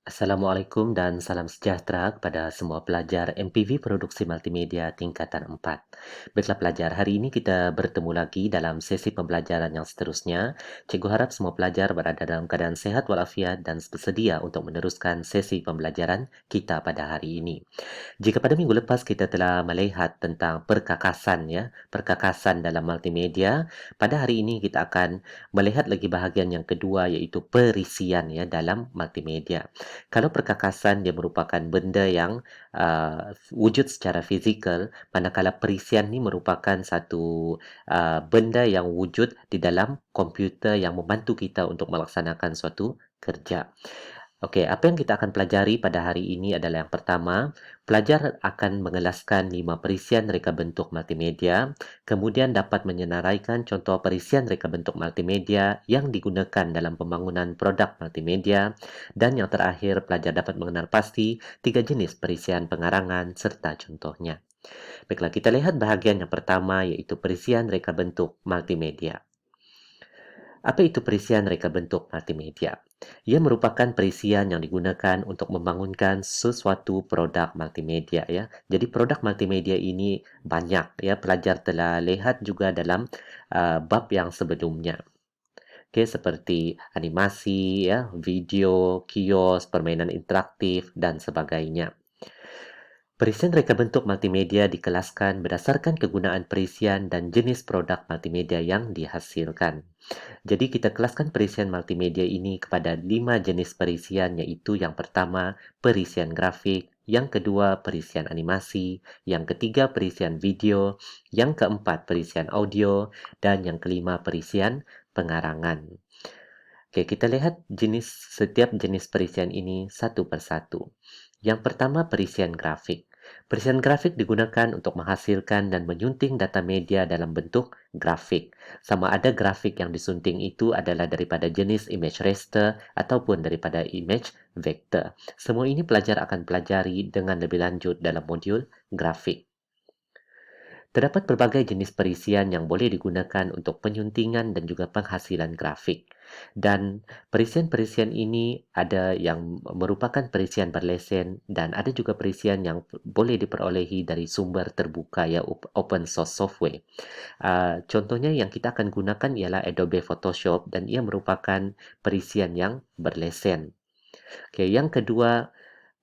Assalamualaikum dan salam sejahtera kepada semua pelajar MPV Produksi Multimedia tingkatan 4. Baiklah pelajar, hari ini kita bertemu lagi dalam sesi pembelajaran yang seterusnya. Cikgu harap semua pelajar berada dalam keadaan sehat walafiat dan bersedia untuk meneruskan sesi pembelajaran kita pada hari ini. Jika pada minggu lepas kita telah melihat tentang perkakasan ya, perkakasan dalam multimedia, pada hari ini kita akan melihat lagi bahagian yang kedua iaitu perisian ya dalam multimedia. Kalau perkakasan dia merupakan benda yang wujud secara fizikal, manakala perisian ni merupakan satu benda yang wujud di dalam komputer yang membantu kita untuk melaksanakan suatu kerja. Okey, apa yang kita akan pelajari pada hari ini adalah yang pertama, pelajar akan mengelaskan 5 perisian reka bentuk multimedia, kemudian dapat menyenaraikan contoh perisian reka bentuk multimedia yang digunakan dalam pembangunan produk multimedia, dan yang terakhir, pelajar dapat mengenal pasti 3 jenis perisian pengarangan serta contohnya. Baiklah, kita lihat bahagian yang pertama iaitu perisian reka bentuk multimedia. Apa itu perisian reka bentuk multimedia? Ia merupakan perisian yang digunakan untuk membangunkan sesuatu produk multimedia ya. Jadi produk multimedia ini banyak ya, pelajar telah lihat juga dalam bab yang sebelumnya. Okey, seperti animasi ya, video, kios, permainan interaktif dan sebagainya. Perisian reka bentuk multimedia dikelaskan berdasarkan kegunaan perisian dan jenis produk multimedia yang dihasilkan. Jadi kita kelaskan perisian multimedia ini kepada 5 jenis perisian iaitu yang pertama perisian grafik, yang kedua perisian animasi, yang ketiga perisian video, yang keempat perisian audio dan yang kelima perisian pengarangan. Okey, kita lihat setiap jenis perisian ini satu persatu. Yang pertama perisian grafik. Perisian grafik digunakan untuk menghasilkan dan menyunting data media dalam bentuk grafik. Sama ada grafik yang disunting itu adalah daripada jenis image raster ataupun daripada image vector. Semua ini pelajar akan pelajari dengan lebih lanjut dalam modul grafik. Terdapat berbagai jenis perisian yang boleh digunakan untuk penyuntingan dan juga penghasilan grafik. Dan perisian-perisian ini ada yang merupakan perisian berlesen dan ada juga perisian yang boleh diperolehi dari sumber terbuka ya, open source software. Contohnya yang kita akan gunakan ialah Adobe Photoshop dan ia merupakan perisian yang berlesen. Okay, yang kedua,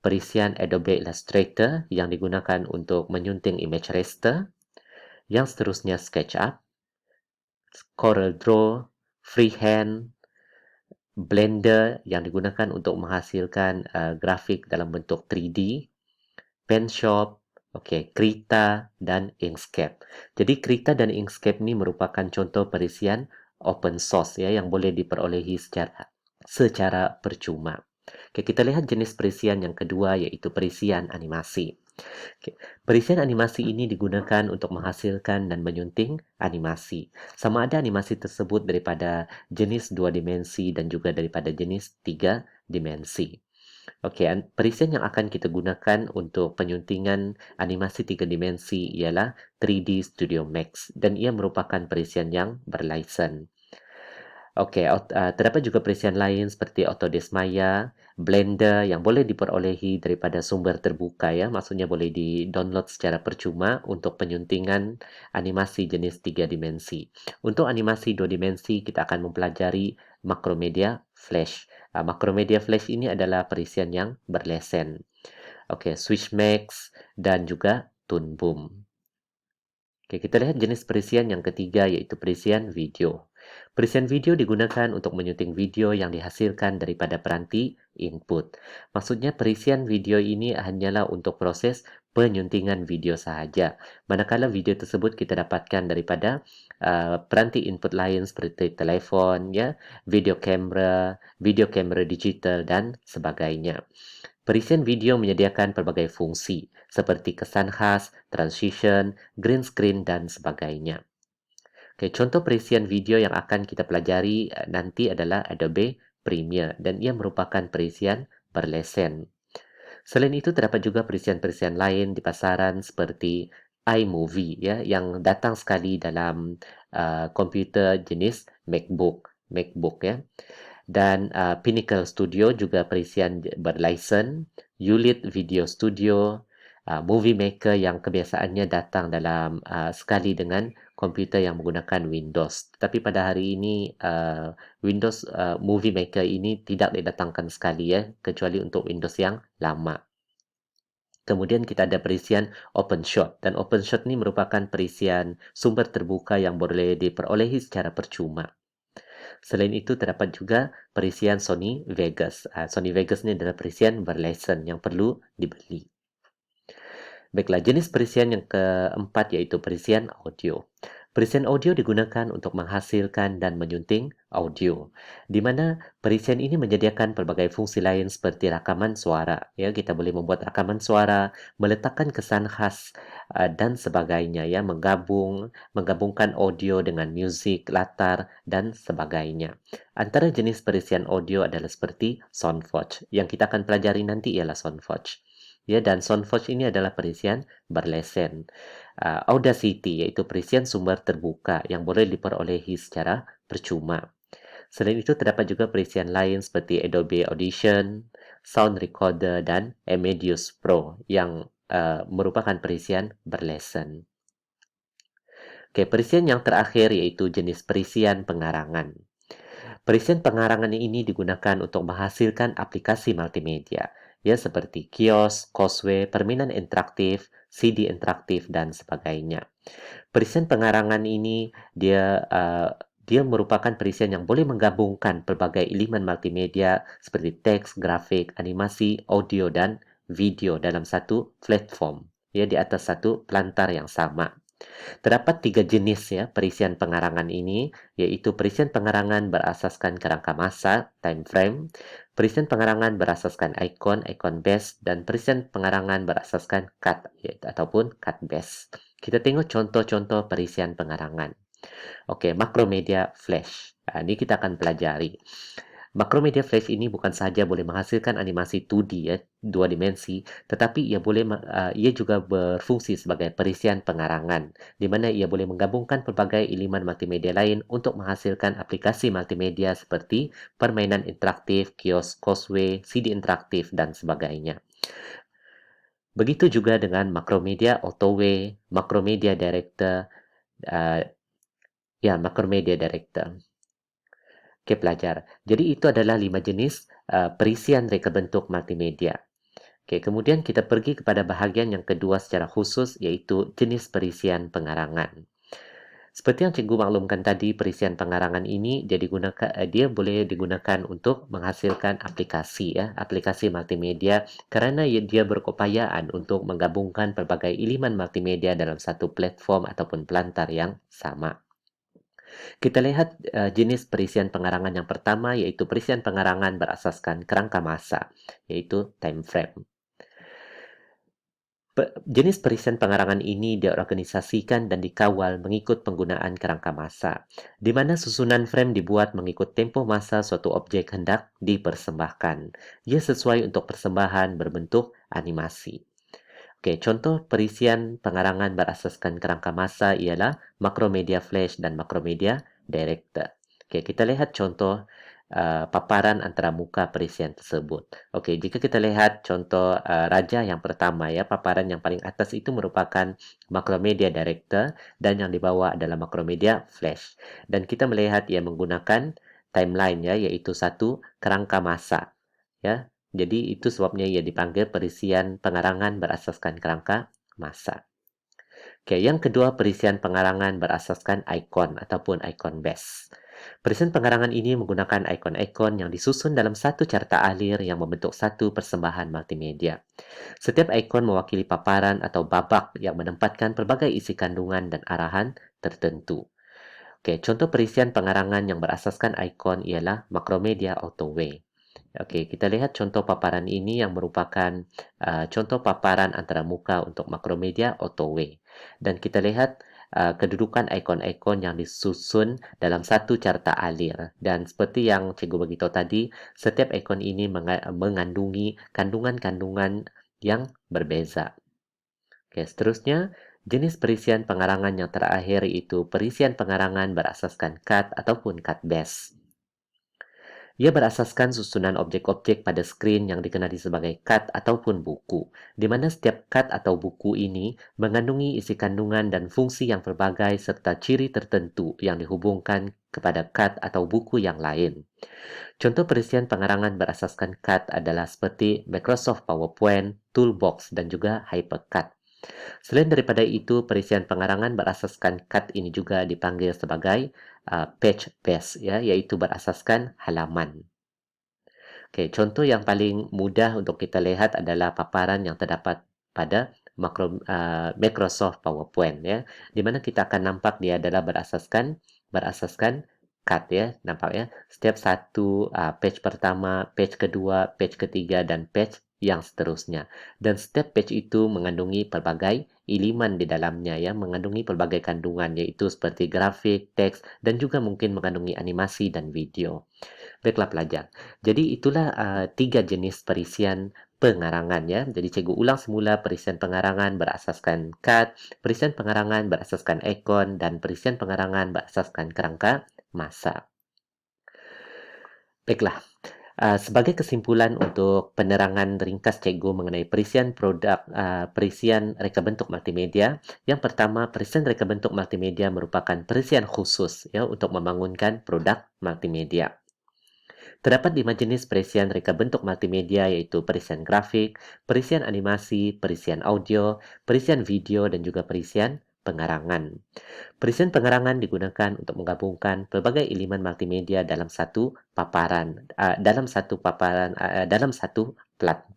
perisian Adobe Illustrator yang digunakan untuk menyunting image raster. Yang seterusnya SketchUp, Corel Draw, Freehand, Blender yang digunakan untuk menghasilkan grafik dalam bentuk 3D, PenShop, Krita dan Inkscape. Jadi Krita dan Inkscape ni merupakan contoh perisian open source ya yang boleh diperolehi secara percuma. Kita lihat jenis perisian yang kedua iaitu perisian animasi. Perisian animasi ini digunakan untuk menghasilkan dan menyunting animasi. Sama ada animasi tersebut daripada jenis 2 dimensi dan juga daripada jenis 3 dimensi. Perisian yang akan kita gunakan untuk penyuntingan animasi 3 dimensi ialah 3D Studio Max dan ia merupakan perisian yang berlesen. Terdapat juga perisian lain seperti Autodesk Maya, Blender yang boleh diperolehi daripada sumber terbuka ya, maksudnya boleh di-download secara percuma untuk penyuntingan animasi jenis 3 dimensi. Untuk animasi 2 dimensi kita akan mempelajari Macromedia Flash. Macromedia Flash ini adalah perisian yang berlesen. Switchmax dan juga Toon Boom. Kita lihat jenis perisian yang ketiga iaitu perisian video. Perisian video digunakan untuk menyunting video yang dihasilkan daripada peranti input. Maksudnya perisian video ini hanyalah untuk proses penyuntingan video sahaja. Manakala video tersebut kita dapatkan daripada peranti input lain seperti telefon, ya, video kamera digital dan sebagainya. Perisian video menyediakan pelbagai fungsi seperti kesan khas, transition, green screen dan sebagainya. Contoh perisian video yang akan kita pelajari nanti adalah Adobe Premiere dan ia merupakan perisian berlesen. Selain itu terdapat juga perisian-perisian lain di pasaran seperti iMovie ya yang datang sekali dalam komputer jenis MacBook ya. Dan Pinnacle Studio juga perisian berlesen, Ulit Video Studio, Movie Maker yang kebiasaannya datang dalam sekali dengan komputer yang menggunakan Windows. Tapi pada hari ini Windows Movie Maker ini tidak didatangkan sekali ya, kecuali untuk Windows yang lama. Kemudian kita ada perisian OpenShot, dan OpenShot ini merupakan perisian sumber terbuka yang boleh diperolehi secara percuma. Selain itu terdapat juga perisian Sony Vegas. Sony Vegas ini adalah perisian berlesen yang perlu dibeli. Baiklah, jenis perisian yang keempat yaitu perisian audio. Perisian audio digunakan untuk menghasilkan dan menyunting audio, di mana perisian ini menyediakan pelbagai fungsi lain seperti rakaman suara. Ya, kita boleh membuat rakaman suara, meletakkan kesan khas dan sebagainya. Ya, menggabungkan audio dengan musik, latar dan sebagainya. Antara jenis perisian audio adalah seperti Soundforge. Yang kita akan pelajari nanti ialah Soundforge. Ya, dan Soundforge ini adalah perisian berlesen. Audacity iaitu perisian sumber terbuka yang boleh diperolehi secara percuma. Selain itu terdapat juga perisian lain seperti Adobe Audition, Sound Recorder dan Amadeus Pro yang merupakan perisian berlesen. Oke, perisian yang terakhir yaitu jenis perisian pengarangan. Perisian pengarangan ini digunakan untuk menghasilkan aplikasi multimedia, ya seperti kios, causeway, permainan interaktif, CD interaktif, dan sebagainya. Perisian pengarangan ini dia merupakan perisian yang boleh menggabungkan pelbagai elemen multimedia seperti teks, grafik, animasi, audio, dan video dalam satu platform, ya di atas satu pelantar yang sama. Terdapat 3 jenis ya perisian pengarangan ini, yaitu perisian pengarangan berasaskan kerangka masa, time frame, perisian pengarangan berasaskan icon, icon base, dan perisian pengarangan berasaskan cut ataupun cut base. Kita tengok contoh-contoh perisian pengarangan. Okey, Macromedia Flash. Ini kita akan pelajari. Macromedia Flash ini bukan sahaja boleh menghasilkan animasi 2D ya, dua dimensi, tetapi ia juga berfungsi sebagai perisian pengarangan, di mana ia boleh menggabungkan pelbagai elemen multimedia lain untuk menghasilkan aplikasi multimedia seperti permainan interaktif, kios, causeway, CD interaktif, dan sebagainya. Begitu juga dengan Macromedia Autoway, Macromedia Director, uh, Macromedia Director. Oke, pelajar. Jadi itu adalah 5 jenis perisian reka bentuk multimedia. Oke, kemudian kita pergi kepada bahagian yang kedua secara khusus, yaitu jenis perisian pengarangan. Seperti yang cikgu maklumkan tadi, perisian pengarangan ini dia boleh digunakan untuk menghasilkan aplikasi ya, aplikasi multimedia kerana dia berkeupayaan untuk menggabungkan pelbagai elemen multimedia dalam satu platform ataupun pelantar yang sama. Kita lihat jenis perisian pengarangan yang pertama, iaitu perisian pengarangan berasaskan kerangka masa, iaitu time frame. Jenis perisian pengarangan ini diorganisasikan dan dikawal mengikut penggunaan kerangka masa, di mana susunan frame dibuat mengikut tempoh masa suatu objek hendak dipersembahkan. Ia sesuai untuk persembahan berbentuk animasi. Oke, contoh perisian pengarangan berasaskan kerangka masa ialah Macromedia Flash dan Macromedia Director. Oke, kita lihat contoh paparan antara muka perisian tersebut. Oke, jika kita lihat contoh raja yang pertama ya, paparan yang paling atas itu merupakan Macromedia Director dan yang di bawah adalah Macromedia Flash. Dan kita melihat ia menggunakan timeline ya, iaitu satu kerangka masa. Ya, jadi itu sebabnya ia dipanggil perisian pengarangan berasaskan kerangka masa. Oke, yang kedua perisian pengarangan berasaskan ikon ataupun icon base. Perisian pengarangan ini menggunakan ikon-ikon yang disusun dalam satu carta alir yang membentuk satu persembahan multimedia. Setiap ikon mewakili paparan atau babak yang menempatkan pelbagai isi kandungan dan arahan tertentu. Oke, contoh perisian pengarangan yang berasaskan ikon ialah Macromedia Autoway. Okey, kita lihat contoh paparan ini yang merupakan contoh paparan antara muka untuk Macromedia Autoway. Dan kita lihat kedudukan ikon-ikon yang disusun dalam satu carta alir. Dan seperti yang cikgu beritahu tadi, setiap ikon ini mengandungi kandungan-kandungan yang berbeza. Okey, seterusnya, jenis perisian pengarangan yang terakhir iaitu perisian pengarangan berasaskan cut ataupun cut base. Ia berasaskan susunan objek-objek pada skrin yang dikenali sebagai kad ataupun buku, di mana setiap kad atau buku ini mengandungi isi kandungan dan fungsi yang berbagai serta ciri tertentu yang dihubungkan kepada kad atau buku yang lain. Contoh perisian pengarangan berasaskan kad adalah seperti Microsoft PowerPoint, Toolbox, dan juga HyperCard. Selain daripada itu, perisian pengarangan berasaskan kad ini juga dipanggil sebagai page base, ya, iaitu berasaskan halaman. Okey, contoh yang paling mudah untuk kita lihat adalah paparan yang terdapat pada Microsoft PowerPoint, ya, di mana kita akan nampak dia adalah berasaskan kad, ya, nampak, ya. Setiap satu page pertama, page kedua, page ketiga, dan page yang seterusnya. Dan setiap page itu mengandungi pelbagai elemen di dalamnya, ya, mengandungi pelbagai kandungan, iaitu seperti grafik, teks, dan juga mungkin mengandungi animasi dan video. Baiklah pelajar. Jadi itulah 3 jenis perisian pengarangan, ya. Jadi cikgu ulang semula: perisian pengarangan berasaskan kad, perisian pengarangan berasaskan ikon, dan perisian pengarangan berasaskan kerangka masa. Baiklah. Sebagai kesimpulan untuk penerangan ringkas cikgu mengenai perisian reka bentuk multimedia, yang pertama, perisian reka bentuk multimedia merupakan perisian khusus, ya, untuk membangunkan produk multimedia. Terdapat 5 jenis perisian reka bentuk multimedia, yaitu perisian grafik, perisian animasi, perisian audio, perisian video, dan juga perisian pengarangan. Perisian pengarangan digunakan untuk menggabungkan pelbagai elemen multimedia dalam satu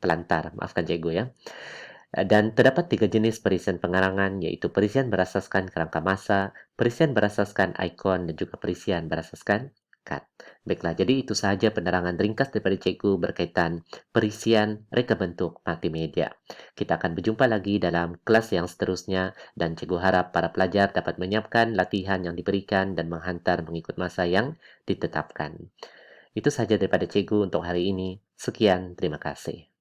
pelantar. Maafkan cikgu, ya. Dan terdapat 3 jenis perisian pengarangan, yaitu perisian berasaskan kerangka masa, perisian berasaskan ikon, dan juga perisian berasaskan kad. Baiklah, jadi itu sahaja penerangan ringkas daripada cikgu berkaitan perisian reka bentuk multimedia. Kita akan berjumpa lagi dalam kelas yang seterusnya, dan cikgu harap para pelajar dapat menyiapkan latihan yang diberikan dan menghantar mengikut masa yang ditetapkan. Itu sahaja daripada cikgu untuk hari ini. Sekian, terima kasih.